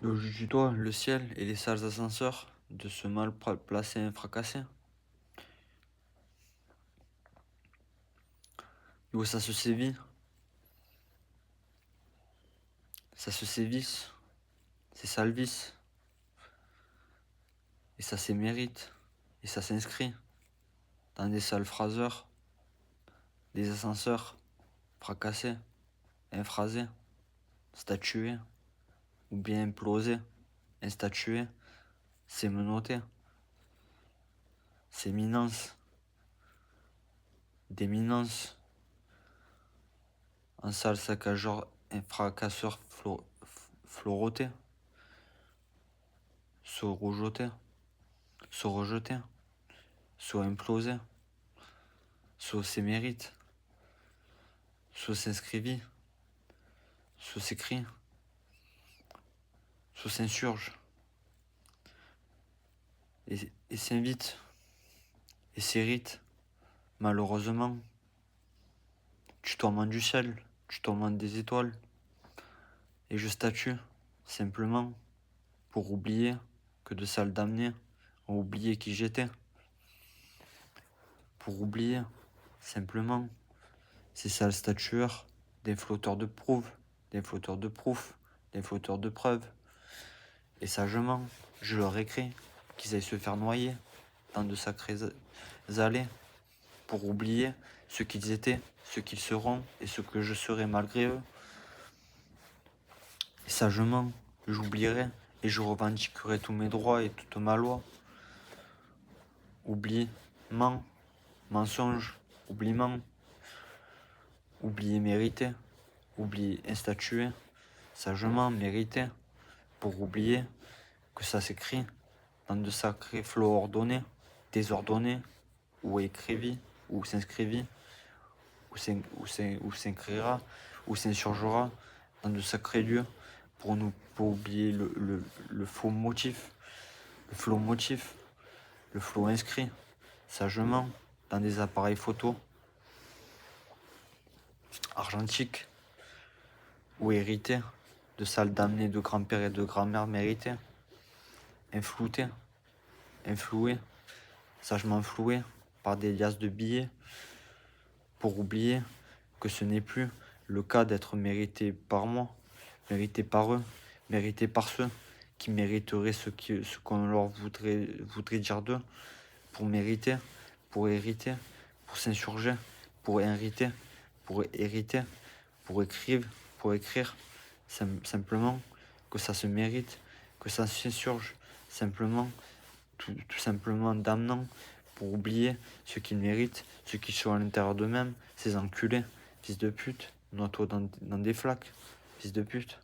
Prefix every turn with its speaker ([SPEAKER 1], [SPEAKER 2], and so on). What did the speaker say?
[SPEAKER 1] Le juge du doigt, le ciel et les salles ascenseurs de ce mal placé et fracassé. Où ça se sévit, ça se sévisse, c'est salvis, et ça s'émérite, et ça s'inscrit dans des salles phraseurs, des ascenseurs fracassés, infrasés, statués, ou bien implosés, instatués, c'est menotté, c'est minence, d'éminence, en salle saccageur, un fracasseur floroté, se rejeter, soit implosé, soit s'émérite, soit s'inscrivit, soit s'écrit, soit s'insurge, et s'invite, et s'irrite, malheureusement, tutoiement du ciel, tutoiement des étoiles, et je statue, simplement, pour oublier que de salles damnées ont oublié qui j'étais, pour oublier, simplement, ces sales statueurs, des flotteurs de prouve, des flotteurs de prouf, des flotteurs de preuves, et sagement, je leur écris qu'ils aillent se faire noyer dans de sacrées allées, pour oublier ce qu'ils étaient, ce qu'ils seront et ce que je serai malgré eux. Et sagement, j'oublierai et je revendiquerai tous mes droits et toute ma loi. Oubliement, mensonge, oubliement, oublier mérité, oublier instatué, sagement mérité, pour oublier que ça s'écrit dans de sacrés flots ordonnés, désordonnés, ou écrivit, ou s'inscrivit, ou s'inscrira, ou s'insurgera dans de sacrés lieux pour oublier le faux motif, le flot motif, le flot inscrit, sagement, dans des appareils photo argentiques, ou hérités de salles damnées de grands-pères et de grand-mères méritées, infloutés, infloués, sagement floués par des liasses de billets, pour oublier que ce n'est plus le cas d'être mérité par moi, mérité par eux, mérité par ceux qui mériteraient ce qu'on leur voudrait dire d'eux, pour mériter, pour hériter, pour s'insurger, pour hériter, pour écrire, simplement que ça se mérite, que ça s'insurge, simplement, tout simplement damnant, pour oublier ce qu'ils méritent, ce qu'ils sont à l'intérieur d'eux-mêmes, ces enculés, fils de pute, noie-toi dans des flaques, fils de pute.